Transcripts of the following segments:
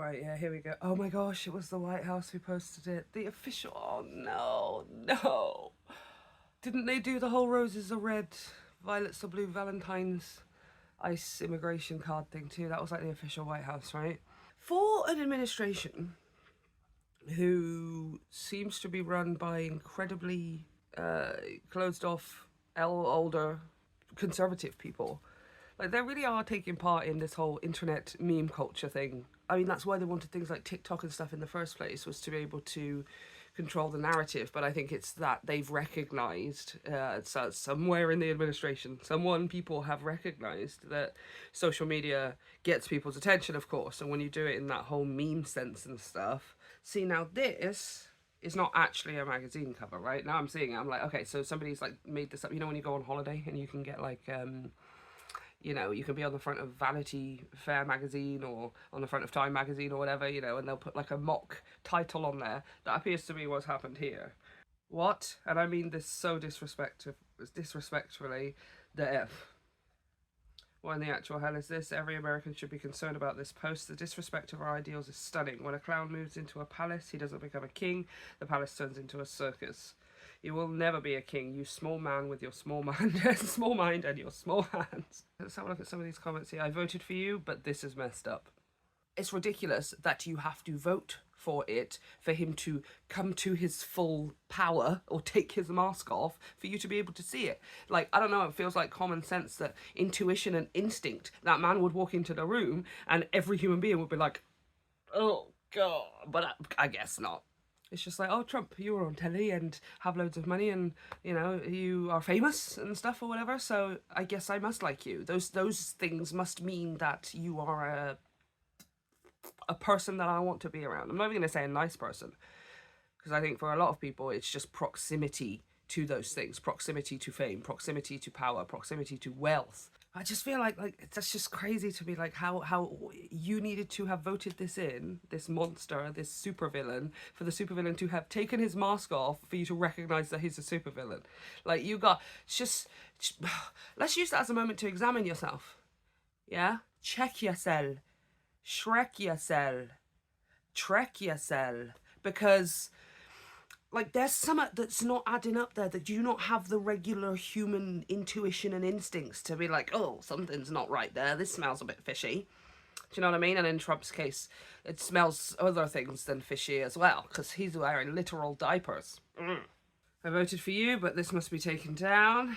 Right, yeah, here we go. Oh my gosh, it was the White House who posted it. The official. Oh no, no. Didn't they do the whole roses are red, violets are blue, Valentine's ICE immigration card thing too? That was like the official White House, right? For an administration who seems to be run by incredibly closed off, older, conservative people, like they really are taking part in this whole internet meme culture thing. I mean, that's why they wanted things like TikTok and stuff in the first place, was to be able to control the narrative. But I think it's that they've recognized, so somewhere in the administration, people have recognized that social media gets people's attention, of course. And when you do it in that whole meme sense and stuff, see, now this is not actually a magazine cover, right? Now I'm seeing it, I'm like, okay, so somebody's like made this up. You know, when you go on holiday and you can get like, you know, you can be on the front of Vanity Fair magazine or on the front of Time magazine or whatever, you know, and they'll put like a mock title on there. That appears to be what's happened here. What? And I mean this so disrespectfully, the F. What in the actual hell is this? Every American should be concerned about this post. The disrespect of our ideals is stunning. When a clown moves into a palace, he doesn't become a king. The palace turns into a circus. You will never be a king, you small man with your small mind, small mind and your small hands. Let's have a look at some of these comments here. I voted for you, but this is messed up. It's ridiculous that you have to vote for it for him to come to his full power or take his mask off for you to be able to see it. Like, I don't know, it feels like common sense that intuition and instinct, that man would walk into the room and every human being would be like, oh God, but I guess not. It's just like, oh, Trump, you were on telly and have loads of money and, you know, you are famous and stuff or whatever, so I guess I must like you. Those things must mean that you are a person that I want to be around. I'm not even going to say a nice person, because I think for a lot of people it's just proximity to those things, proximity to fame, proximity to power, proximity to wealth. I just feel like that's just crazy to me, like how you needed to have voted this in, this monster, this supervillain, for the supervillain to have taken his mask off for you to recognize that he's a supervillain. Like, you got, just let's use that as a moment to examine yourself. Yeah? Check yourself. Shrek yourself. Trek yourself. Because, like, there's something that's not adding up there, that you not have the regular human intuition and instincts to be like, oh, something's not right there, this smells a bit fishy. Do you know what I mean? And in Trump's case, it smells other things than fishy as well, because he's wearing literal diapers. I voted for you, but this must be taken down.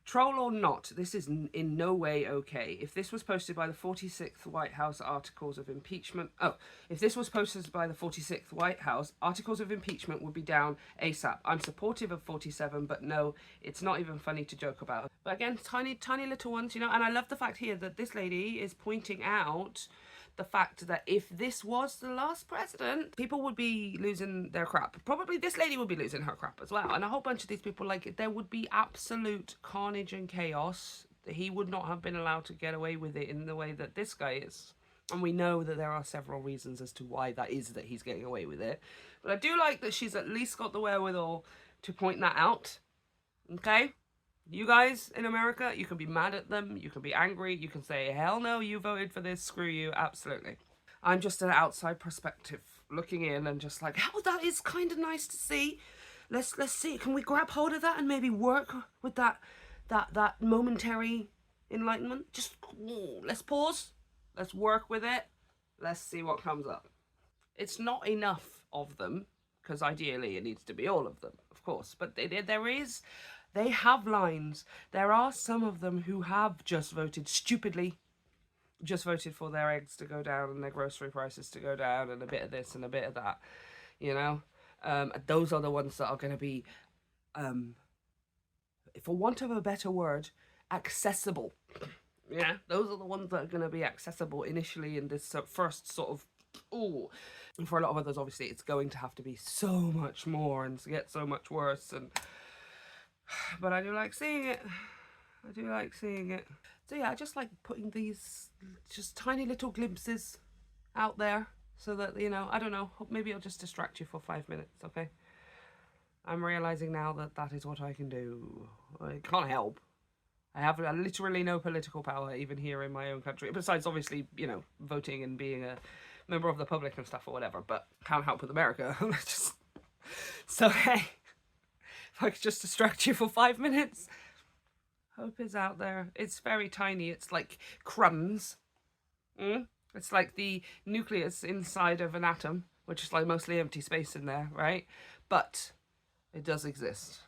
Troll or not, this is in no way okay. If this was posted by the 46th White House articles of impeachment... Oh, if this was posted by the 46th White House, articles of impeachment would be down ASAP. I'm supportive of 47, but no, it's not even funny to joke about. But again, tiny little ones, you know, and I love the fact here that this lady is pointing out the fact that if this was the last president, people would be losing their crap. Probably this lady would be losing her crap as well. And a whole bunch of these people, like, there would be absolute carnage and chaos. He would not have been allowed to get away with it in the way that this guy is. And we know that there are several reasons as to why that is, that he's getting away with it. But I do like that she's at least got the wherewithal to point that out. Okay? You guys in America, you can be mad at them, you can be angry, you can say, hell no, you voted for this, screw you, absolutely. I'm just an outside perspective looking in and just like, oh, that is kind of nice to see. Let's see, can we grab hold of that and maybe work with that momentary enlightenment? Just, let's pause, let's work with it, let's see what comes up. It's not enough of them, because ideally it needs to be all of them, of course, but they have lines. There are some of them who have just voted stupidly, just voted for their eggs to go down and their grocery prices to go down and a bit of this and a bit of that, you know? Those are the ones that are going to be, for want of a better word, accessible. Yeah, those are the ones that are going to be accessible initially in this first sort of, ooh. And for a lot of others, obviously, it's going to have to be so much more and get so much worse. But I do like seeing it. I do like seeing it. So yeah, I just like putting these just tiny little glimpses out there so that, you know, I don't know, maybe it'll just distract you for 5 minutes, okay? I'm realising now that that is what I can do. I can't help. I have literally no political power even here in my own country, besides obviously, you know, voting and being a member of the public and stuff or whatever, but can't help with America. Just... So hey, if I could just distract you for 5 minutes. Hope is out there. It's very tiny. It's like crumbs. It's like the nucleus inside of an atom, which is like mostly empty space in there, right? But it does exist.